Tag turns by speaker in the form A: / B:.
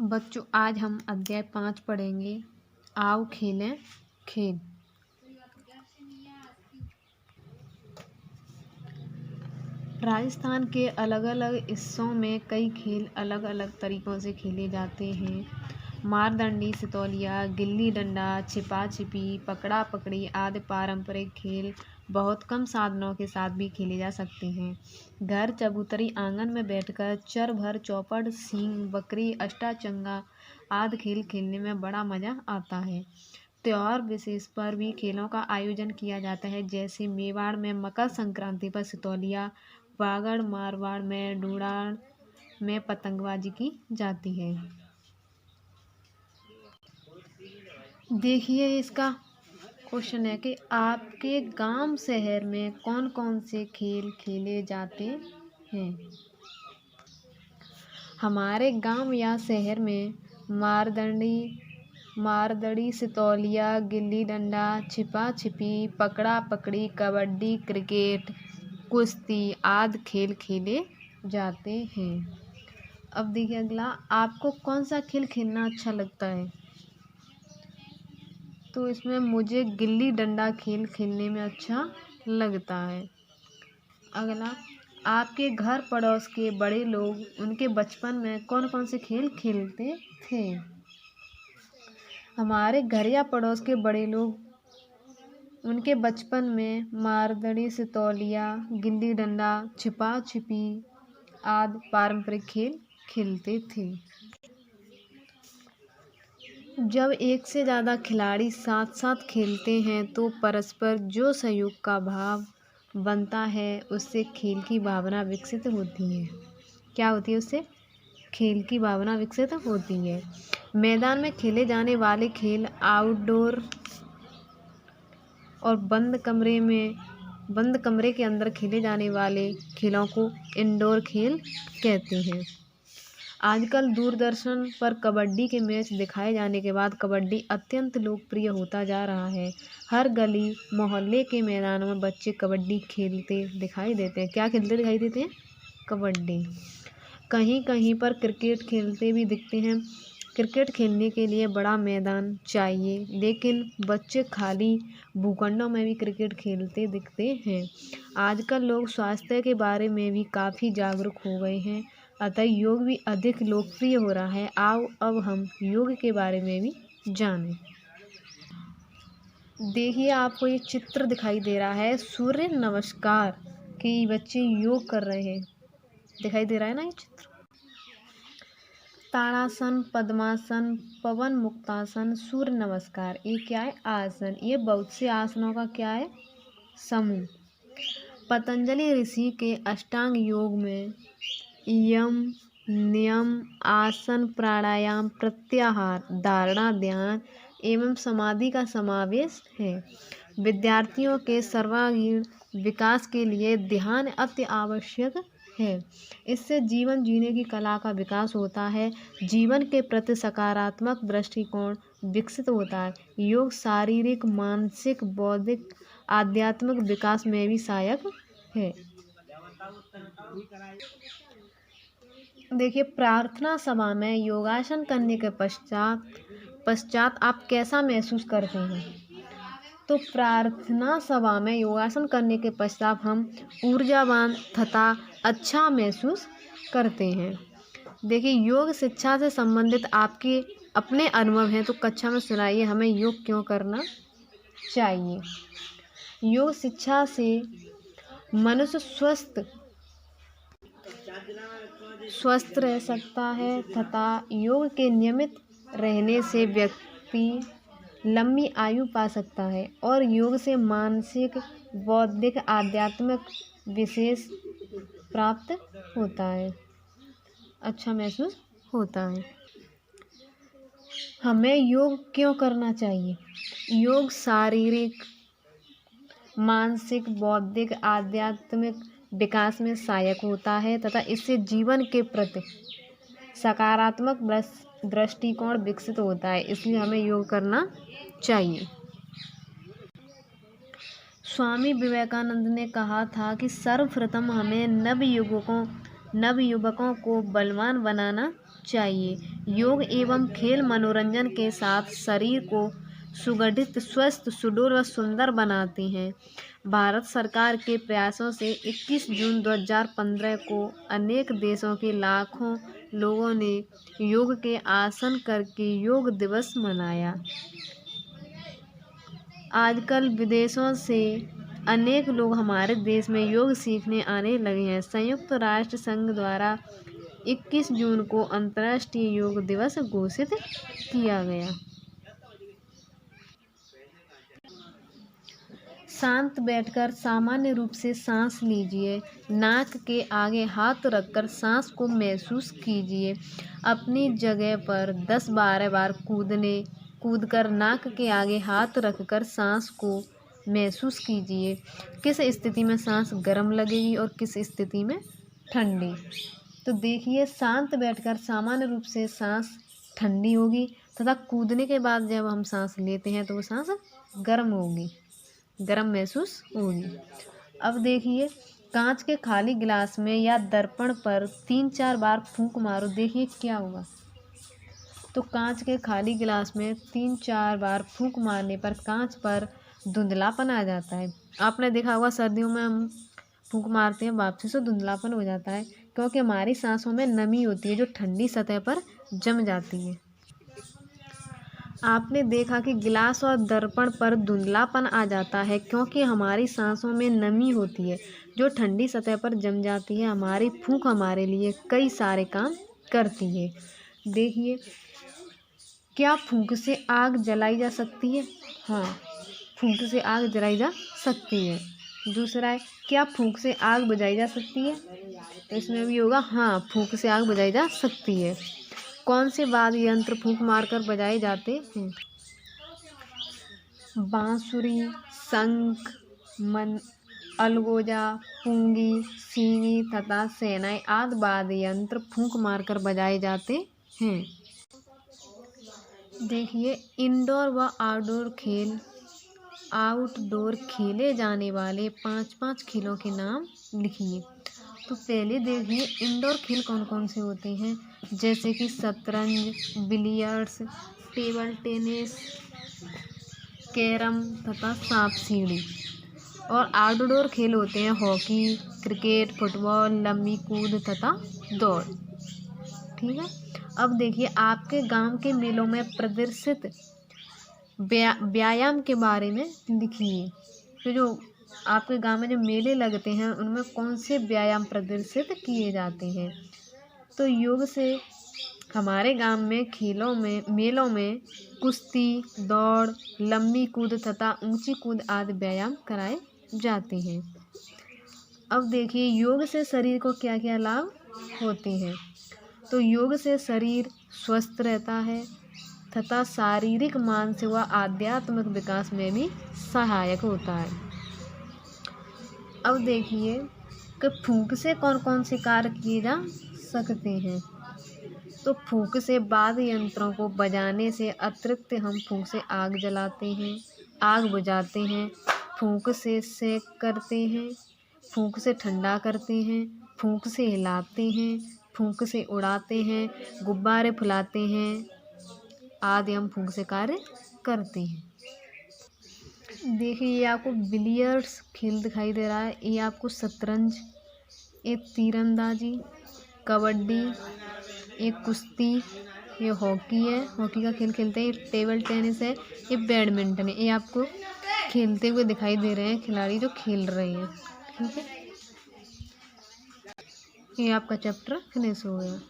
A: बच्चों, आज हम अध्याय 5 पढ़ेंगे। आओ खेलें खेल। राजस्थान के अलग अलग हिस्सों में कई खेल अलग अलग तरीकों से खेले जाते हैं। मारदंडी, सितौलिया, गिल्ली डंडा, छिपा छिपी, पकड़ा पकड़ी आदि पारंपरिक खेल बहुत कम साधनों के साथ भी खेले जा सकते हैं। घर, चबूतरी, आंगन में बैठकर चर भर, चौपड़, सींग, बकरी, अष्टाचंगा आदि खेल खेलने में बड़ा मज़ा आता है। त्योहार विशेष पर भी खेलों का आयोजन किया जाता है, जैसे मेवाड़ में मकर संक्रांति पर सितौलिया, वागड़ मारवाड़ में डूडाड़ में पतंगबाजी की जाती है। देखिए, इसका क्वेश्चन है कि आपके गांव शहर में कौन कौन से खेल खेले जाते हैं। हमारे गांव या शहर में मारदड़ी, सितौलिया, गिल्ली डंडा, छिपा छिपी, पकड़ा पकड़ी, कबड्डी, क्रिकेट, कुश्ती आदि खेल खेले जाते हैं। अब देखिए अगला, आपको कौन सा खेल खेलना अच्छा लगता है। तो इसमें मुझे गिल्ली डंडा खेल खेलने में अच्छा लगता है। अगला, आपके घर पड़ोस के बड़े लोग उनके बचपन में कौन कौन से खेल खेलते थे। हमारे घर या पड़ोस के बड़े लोग उनके बचपन में मारदड़ी, सितौलिया, गिल्ली डंडा, छिपा छिपी आदि पारंपरिक खेल खेलते थे। जब एक से ज़्यादा खिलाड़ी साथ साथ खेलते हैं तो परस्पर जो सहयोग का भाव बनता है उससे खेल की भावना विकसित होती है। क्या होती है उससे? खेल की भावना विकसित होती है। मैदान में खेले जाने वाले खेल आउटडोर और बंद कमरे के अंदर खेले जाने वाले खेलों को इंडोर खेल कहते हैं। आजकल दूरदर्शन पर कबड्डी के मैच दिखाए जाने के बाद कबड्डी अत्यंत लोकप्रिय होता जा रहा है। हर गली मोहल्ले के मैदानों में बच्चे कबड्डी खेलते दिखाई देते हैं। क्या खेलते दिखाई देते हैं? कबड्डी। कहीं कहीं पर क्रिकेट खेलते भी दिखते हैं। क्रिकेट खेलने के लिए बड़ा मैदान चाहिए, लेकिन बच्चे खाली भूखंडों में भी क्रिकेट खेलते दिखते हैं। आजकल लोग स्वास्थ्य के बारे में भी काफ़ी जागरूक हो गए हैं, अतः योग भी अधिक लोकप्रिय हो रहा है। आओ अब हम योग के बारे में भी जानें। देखिए, आपको ये चित्र दिखाई दे रहा है, सूर्य नमस्कार के बच्चे योग कर रहे हैं। दिखाई दे रहा है ना ये चित्र। ताड़ासन, पद्मासन, पवन मुक्तासन, सूर्य नमस्कार, ये क्या है? आसन। ये बहुत से आसनों का क्या है? समूह। पतंजलि ऋषि के अष्टांग योग में यम, नियम, आसन, प्राणायाम, प्रत्याहार, धारणा, ध्यान एवं समाधि का समावेश है। विद्यार्थियों के सर्वांगीण विकास के लिए ध्यान अति आवश्यक है। इससे जीवन जीने की कला का विकास होता है। जीवन के प्रति सकारात्मक दृष्टिकोण विकसित होता है। योग शारीरिक, मानसिक, बौद्धिक, आध्यात्मिक विकास में भी सहायक है। देखिए, प्रार्थना सभा में योगासन करने के पश्चात आप कैसा महसूस करते हैं? तो प्रार्थना सभा में योगासन करने के पश्चात हम ऊर्जावान तथा अच्छा महसूस करते हैं। देखिए, योग शिक्षा से संबंधित आपके अपने अनुभव हैं तो कक्षा में सुनाइए, हमें योग क्यों करना चाहिए। योग शिक्षा से मनुष्य स्वस्थ रह सकता है तथा योग के नियमित रहने से व्यक्ति लंबी आयु पा सकता है और योग से मानसिक, बौद्धिक, आध्यात्मिक विशेष प्राप्त होता है, अच्छा महसूस होता है। हमें योग क्यों करना चाहिए? योग शारीरिक, मानसिक, बौद्धिक, आध्यात्मिक विकास में सहायक होता है तथा इससे जीवन के प्रति सकारात्मक दृष्टिकोण विकसित होता है, इसलिए हमें योग करना चाहिए। स्वामी विवेकानंद ने कहा था कि सर्वप्रथम हमें नव युवकों नवयुवकों को बलवान बनाना चाहिए। योग एवं खेल मनोरंजन के साथ शरीर को सुगठित, स्वस्थ, सुडौल व सुंदर बनाते हैं। भारत सरकार के प्रयासों से 21 जून 2015 को अनेक देशों के लाखों लोगों ने योग के आसन करके योग दिवस मनाया। आजकल विदेशों से अनेक लोग हमारे देश में योग सीखने आने लगे हैं। संयुक्त राष्ट्र संघ द्वारा 21 जून को अंतर्राष्ट्रीय योग दिवस घोषित किया गया। शांत बैठकर सामान्य रूप से सांस लीजिए। नाक के आगे हाथ रखकर सांस को महसूस कीजिए। अपनी जगह पर 10-12 बार कूदकर नाक के आगे हाथ रखकर सांस को महसूस कीजिए। किस स्थिति में सांस गर्म लगेगी और किस स्थिति में ठंडी। तो देखिए, शांत बैठकर सामान्य रूप से सांस ठंडी होगी तथा कूदने के बाद जब हम सांस लेते हैं तो वो सांस गर्म होगी, गर्म महसूस होगी। अब देखिए, कांच के खाली गिलास में या दर्पण पर 3-4 बार फूंक मारो, देखिए क्या होगा। तो कांच के खाली गिलास में 3-4 बार फूंक मारने पर कांच पर धुंधलापन आ जाता है। आपने देखा होगा सर्दियों में हम फूंक मारते हैं, वापसी से धुंधलापन हो जाता है, क्योंकि हमारी सांसों में नमी होती है जो ठंडी सतह पर जम जाती है। आपने देखा कि गिलास और दर्पण पर धुंधलापन आ जाता है क्योंकि हमारी सांसों में नमी होती है जो ठंडी सतह पर जम जाती है। हमारी फूंक हमारे लिए कई सारे काम करती है। देखिए, क्या फूंक से आग जलाई जा सकती है? हाँ, फूंक से आग जलाई जा सकती है। दूसरा है, क्या फूंक से आग बुझाई जा सकती है? तो इसमें भी होगा हाँ, फूंक से आग बुझाई जा सकती है। कौन से वाद्य यंत्र फूंक मारकर बजाए जाते हैं? बांसुरी, शंख, अलगोजा, पुंगी, सींगी तथा शहनाई आदि वाद्य यंत्र फूंक मारकर बजाए जाते हैं। देखिए, इंडोर व आउटडोर खेले जाने वाले 5-5 खेलों के नाम लिखिए। तो पहले देखिए, इंडोर खेल कौन कौन से होते हैं, जैसे कि शतरंज, बिलियर्ड्स, टेबल टेनिस, कैरम तथा सांप सीढ़ी। और आउटडोर खेल होते हैं हॉकी, क्रिकेट, फुटबॉल, लंबी कूद तथा दौड़। ठीक है। अब देखिए, आपके गांव के मेलों में प्रदर्शित व्यायाम के बारे में लिखिए। तो जो आपके गांव में जो मेले लगते हैं उनमें कौन से व्यायाम प्रदर्शित किए जाते हैं? तो योग से हमारे गांव में मेलों में कुश्ती, दौड़, लंबी कूद तथा ऊंची कूद आदि व्यायाम कराए जाते हैं। अब देखिए, योग से शरीर को क्या क्या लाभ होते हैं? तो योग से शरीर स्वस्थ रहता है तथा शारीरिक, मानसिक व आध्यात्मिक विकास में भी सहायक होता है। अब देखिए कि फूंक से कौन कौन से कार्य किए जा सकते हैं। तो फूंक से वाद्य यंत्रों को बजाने से अतिरिक्त हम फूंक से आग जलाते हैं, आग बुझाते हैं, फूंक से सेक करते हैं, फूंक से ठंडा करते हैं, फूंक से हिलाते हैं, फूंक से उड़ाते हैं, गुब्बारे फुलाते हैं आदि हम फूंक से कार्य करते हैं। देखिए, ये आपको बिलियर्ड्स खेल दिखाई दे रहा है, ये आपको शतरंज, ये तीरंदाजी, कबड्डी, ये कुश्ती, ये हॉकी है, हॉकी का खेल खेलते हैं, ये टेबल टेनिस है, ये बैडमिंटन है। ये आपको खेलते हुए दिखाई दे रहे हैं खिलाड़ी जो खेल रहे हैं। ठीक है, ये आपका चैप्टर फिनिश हो गया।